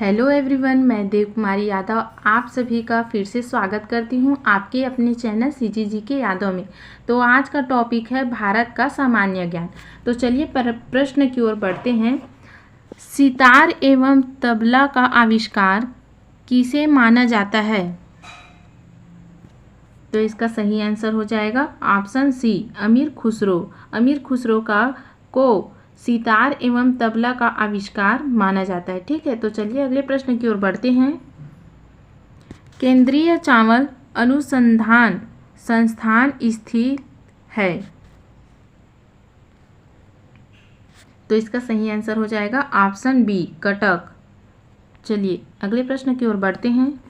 Hello everyone, मैं देव कुमारी यादव आप सभी का फिर से स्वागत करती हूं आपके अपने चैनल सीजीजी के यादव में। तो आज का टॉपिक है भारत का सामान्य ज्ञान। तो चलिए प्रश्न की ओर बढ़ते हैं। सितार एवं तबला का आविष्कार किसे माना जाता है? तो इसका सही आंसर हो जाएगा ऑप्शन सी, अमीर खुसरो। अमीर खुसरो को सितार एवं तबला का आविष्कार माना जाता है। ठीक है, तो चलिए अगले प्रश्न की ओर बढ़ते हैं। केंद्रीय चावल अनुसंधान संस्थान स्थित है? तो इसका सही आंसर हो जाएगा ऑप्शन बी, कटक। चलिए अगले प्रश्न की ओर बढ़ते हैं।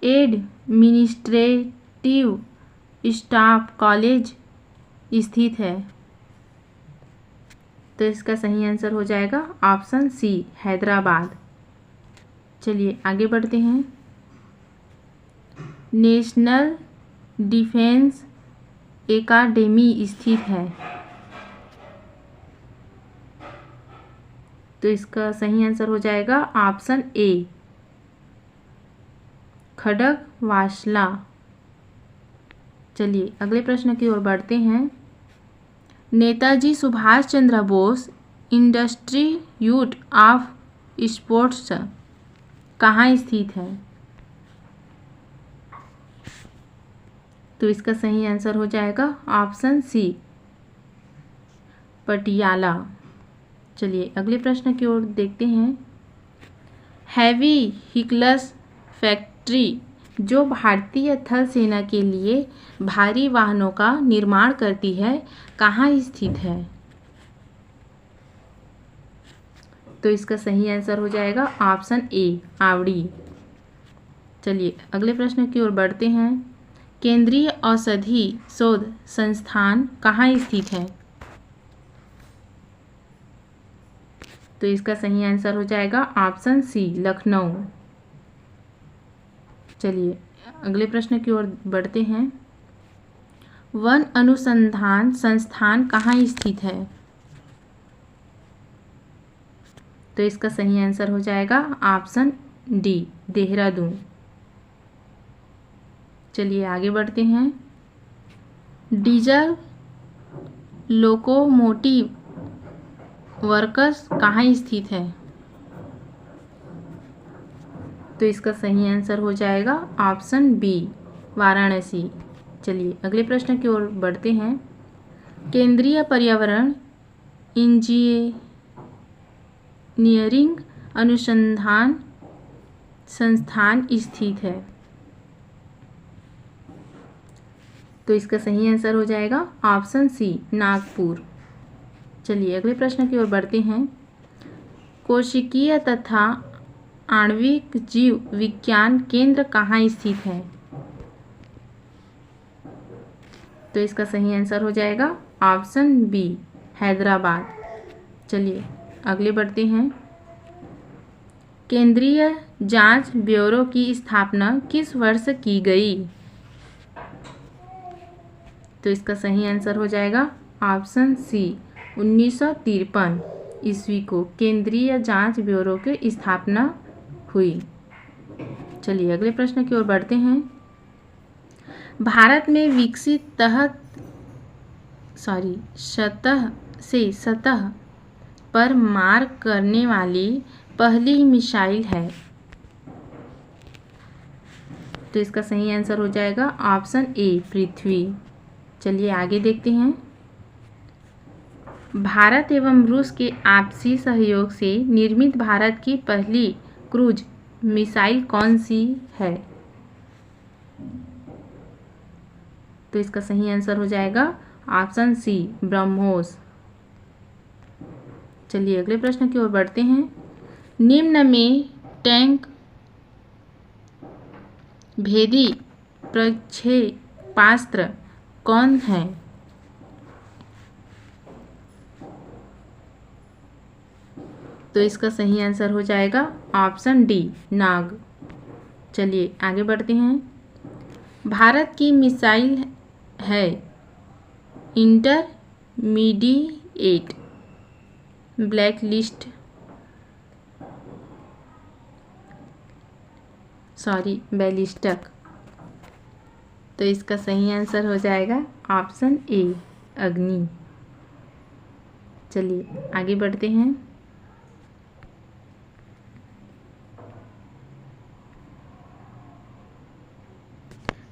एडमिनिस्ट्रेटिव स्टाफ कॉलेज स्थित है? तो इसका सही आंसर हो जाएगा ऑप्शन सी, हैदराबाद। चलिए आगे बढ़ते हैं। नेशनल डिफेंस एकेडमी स्थित है? तो इसका सही आंसर हो जाएगा ऑप्शन ए, खड़गवासला। चलिए अगले प्रश्न की ओर बढ़ते हैं। Netaji Subhash Chandra Bose institute of sports कहाँ स्थित है? तो इसका सही आंसर हो जाएगा ऑप्शन सी, पटियाला। चलिए अगले प्रश्न की ओर देखते हैं। हैवी व्हीकल्स फैक्ट्री जो भारतीय थल सेना के लिए भारी वाहनों का निर्माण करती है कहाँ स्थित है? तो इसका सही आंसर हो जाएगा ऑप्शन ए, आवड़ी। चलिए अगले प्रश्न की ओर बढ़ते हैं। केंद्रीय औषधि शोध संस्थान कहाँ स्थित है? तो इसका सही आंसर हो जाएगा ऑप्शन सी, लखनऊ। चलिए अगले प्रश्न की ओर बढ़ते हैं। वन अनुसंधान संस्थान कहाँ स्थित है? तो इसका सही आंसर हो जाएगा ऑप्शन डी, देहरादून। चलिए आगे बढ़ते हैं। डीजल लोकोमोटिव वर्क्स कहाँ स्थित है? तो इसका सही आंसर हो जाएगा ऑप्शन बी, वाराणसी। चलिए अगले प्रश्न की ओर बढ़ते हैं। केंद्रीय पर्यावरण इंजीनियरिंग अनुसंधान संस्थान स्थित है? तो इसका सही आंसर हो जाएगा ऑप्शन सी, नागपुर। चलिए अगले प्रश्न की ओर बढ़ते हैं। कोशिकीय तथा आणविक जीव विज्ञान केंद्र कहाँ स्थित है? तो इसका सही आंसर हो जाएगा ऑप्शन बी, हैदराबाद। चलिए अगले बढ़ते हैं। केंद्रीय जांच ब्यूरो की स्थापना किस वर्ष की गई? तो इसका सही आंसर हो जाएगा ऑप्शन सी, 1953 ईस्वी को केंद्रीय जांच ब्यूरो की स्थापना हुई। चलिए अगले प्रश्न की ओर बढ़ते हैं। भारत में विकसित सतह से सतह पर मार करने वाली पहली मिसाइल है? तो इसका सही आंसर हो जाएगा ऑप्शन ए, पृथ्वी। चलिए आगे देखते हैं। भारत एवं रूस के आपसी सहयोग से निर्मित भारत की पहली क्रूज मिसाइल कौन सी है? तो इसका सही आंसर हो जाएगा ऑप्शन सी, ब्रह्मोस। चलिए अगले प्रश्न की ओर बढ़ते हैं। निम्न में टैंक भेदी प्रक्षेपास्त्र कौन है? तो इसका सही आंसर हो जाएगा ऑप्शन डी, नाग। चलिए आगे बढ़ते हैं। भारत की मिसाइल है इंटरमीडिएट ब्लैक लिस्ट बैलिस्टिक। तो इसका सही आंसर हो जाएगा ऑप्शन ए, अग्नि। चलिए आगे बढ़ते हैं।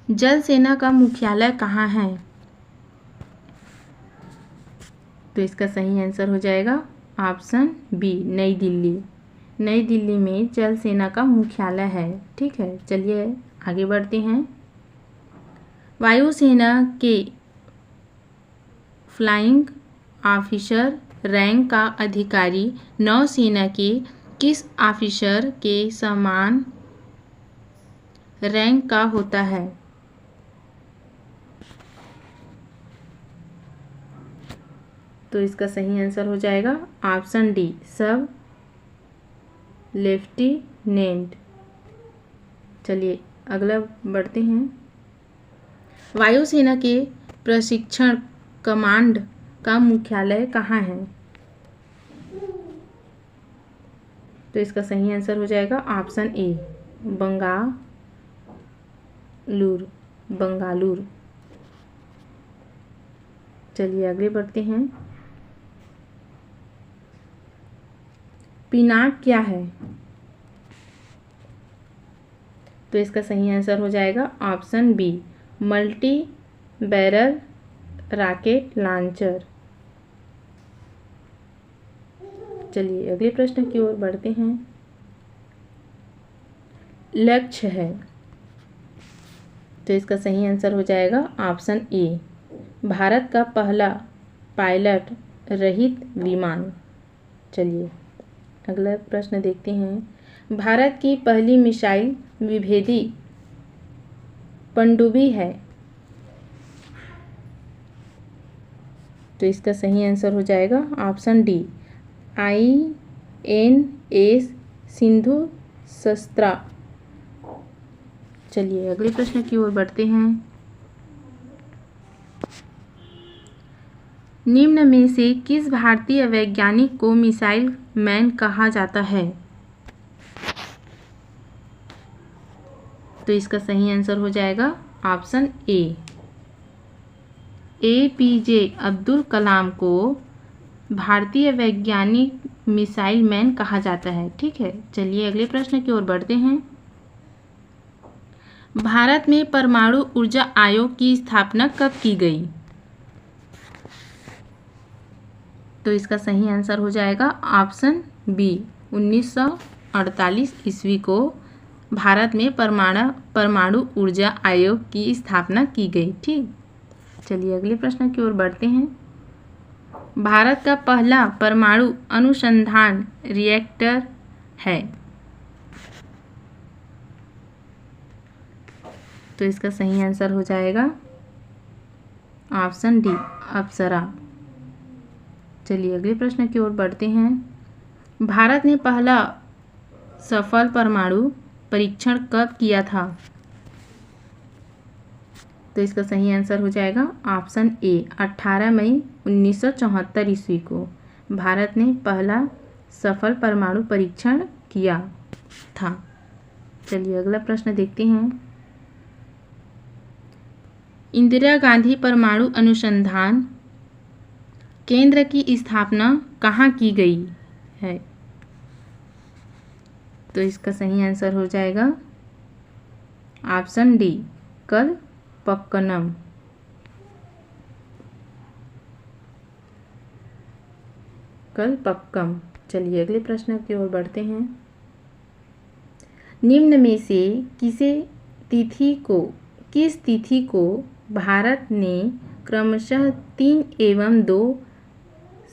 जल सेना का मुख्यालय कहाँ है? तो इसका सही आंसर हो जाएगा ऑप्शन बी, नई दिल्ली। नई दिल्ली में जल सेना का मुख्यालय है। ठीक है, चलिए आगे बढ़ते हैं। वायुसेना के फ्लाइंग ऑफिसर रैंक का अधिकारी नौसेना के किस ऑफिसर के समान रैंक का होता है? तो इसका सही आंसर हो जाएगा ऑप्शन डी, सब लेफ्टिनेंट। चलिए अगला बढ़ते हैं। वायुसेना के प्रशिक्षण कमांड का मुख्यालय कहाँ है? तो इसका सही आंसर हो जाएगा ऑप्शन ए, बंगालुरु। चलिए आगे बढ़ते हैं। पिनाक क्या है? तो इसका सही आंसर हो जाएगा option B, multi barrel rocket launcher. चलिए अगले प्रश्न की ओर बढ़ते हैं। लक्ष्य है। तो इसका सही आंसर हो जाएगा ऑप्शन ए, भारत का पहला पायलट रहित विमान। चलिए अगला प्रश्न देखते हैं। भारत की पहली मिसाइल विभेदी पनडुब्बी है। तो इसका सही आंसर हो जाएगा ऑप्शन डी, INS सिंधु शस्त्रा। चलिए अगले प्रश्न की ओर बढ़ते हैं। निम्न में से किस भारतीय वैज्ञानिक को मिसाइल मैन कहा जाता है? तो इसका सही आंसर हो जाएगा option A, APJ Abdul Kalam को भारतीय वैज्ञानिक मिसाइल मैन कहा जाता है। ठीक है, चलिए अगले प्रश्न की ओर बढ़ते हैं। भारत में परमाणु ऊर्जा आयोग की स्थापना कब की गई? तो इसका सही आंसर हो जाएगा ऑप्शन बी, 1948 ईस्वी को भारत में परमाणु ऊर्जा आयोग की स्थापना की गई। ठीक, चलिए अगले प्रश्न की ओर बढ़ते हैं। भारत का पहला परमाणु अनुसंधान रिएक्टर है। तो इसका सही आंसर हो जाएगा ऑप्शन डी, अप्सरा। चलिए अगले प्रश्न की ओर बढ़ते हैं। भारत ने पहला सफल परमाणु परीक्षण कब किया था? तो इसका सही आंसर हो जाएगा ऑप्शन ए, 18 मई 1974 ईस्वी को भारत ने पहला सफल परमाणु परीक्षण किया था। चलिए अगला प्रश्न देखते हैं। इंदिरा गांधी परमाणु अनुसंधान केंद्र की स्थापना कहाँ की गई है? तो इसका सही आंसर हो जाएगा ऑप्शन डी, कलपक्कनम। चलिए अगले प्रश्न की ओर बढ़ते हैं। निम्न में से किस तिथि को भारत ने क्रमशः 3 एवं 2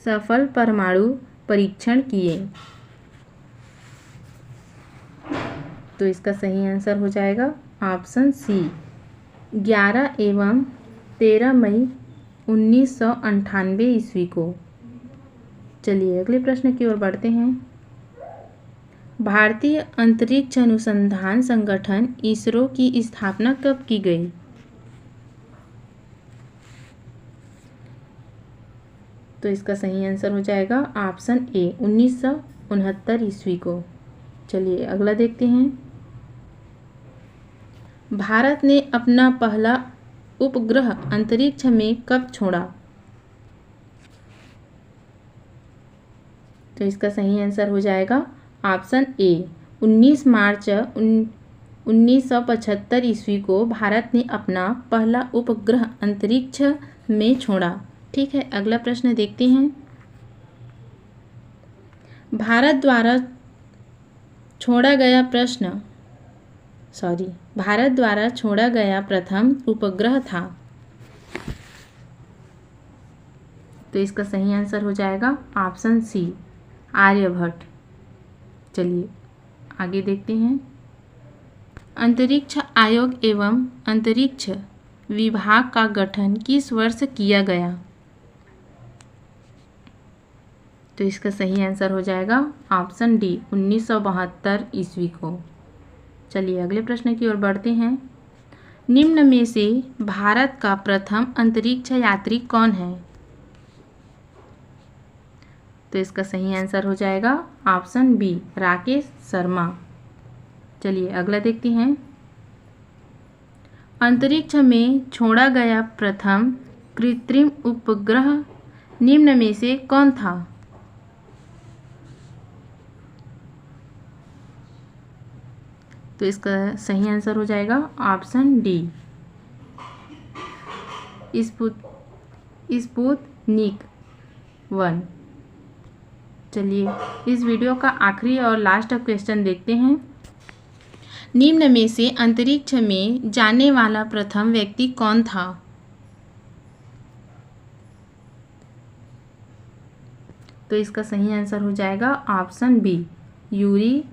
सफल परमाणु परीक्षण किए? तो इसका सही आंसर हो जाएगा ऑप्शन सी, 11 एवं 13 मई 1998 ईस्वी को। चलिए अगले प्रश्न की ओर बढ़ते हैं। भारतीय अंतरिक्ष अनुसंधान संगठन इसरो की स्थापना कब की गई? तो इसका सही आंसर हो जाएगा ऑप्शन ए, 1969 ईस्वी को। चलिए अगला देखते हैं। भारत ने अपना पहला उपग्रह अंतरिक्ष में कब छोड़ा? तो इसका सही आंसर हो जाएगा ऑप्शन ए 19 मार्च 1975 ईस्वी को भारत ने अपना पहला उपग्रह अंतरिक्ष में छोड़ा। ठीक है, अगला प्रश्न देखते हैं। भारत द्वारा छोड़ा गया प्रथम उपग्रह था। तो इसका सही आंसर हो जाएगा ऑप्शन सी आर्यभट्ट। चलिए आगे देखते हैं। अंतरिक्ष आयोग एवं अंतरिक्ष विभाग का गठन किस वर्ष किया गया? तो इसका सही आंसर हो जाएगा ऑप्शन डी 1972 ईस्वी को। चलिए अगले प्रश्न की ओर बढ़ते हैं। निम्न में से भारत का प्रथम अंतरिक्ष यात्री कौन है? तो इसका सही आंसर हो जाएगा ऑप्शन बी राकेश शर्मा। चलिए अगला देखते हैं। अंतरिक्ष में छोड़ा गया प्रथम कृत्रिम उपग्रह निम्न में से कौन था? तो इसका सही आंसर हो जाएगा ऑप्शन डी स्पुतनिक 1। चलिए इस वीडियो का आखिरी और लास्ट क्वेश्चन देखते हैं। निम्न में से अंतरिक्ष में जाने वाला प्रथम व्यक्ति कौन था? तो इसका सही आंसर हो जाएगा ऑप्शन बी यूरी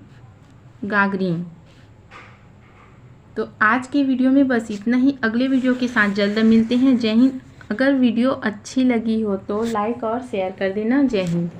गागरिन। तो आज के वीडियो में बस इतना ही। अगले वीडियो के साथ जल्द मिलते हैं। जय हिंद। अगर वीडियो अच्छी लगी हो तो लाइक और शेयर कर देना। जय हिंद।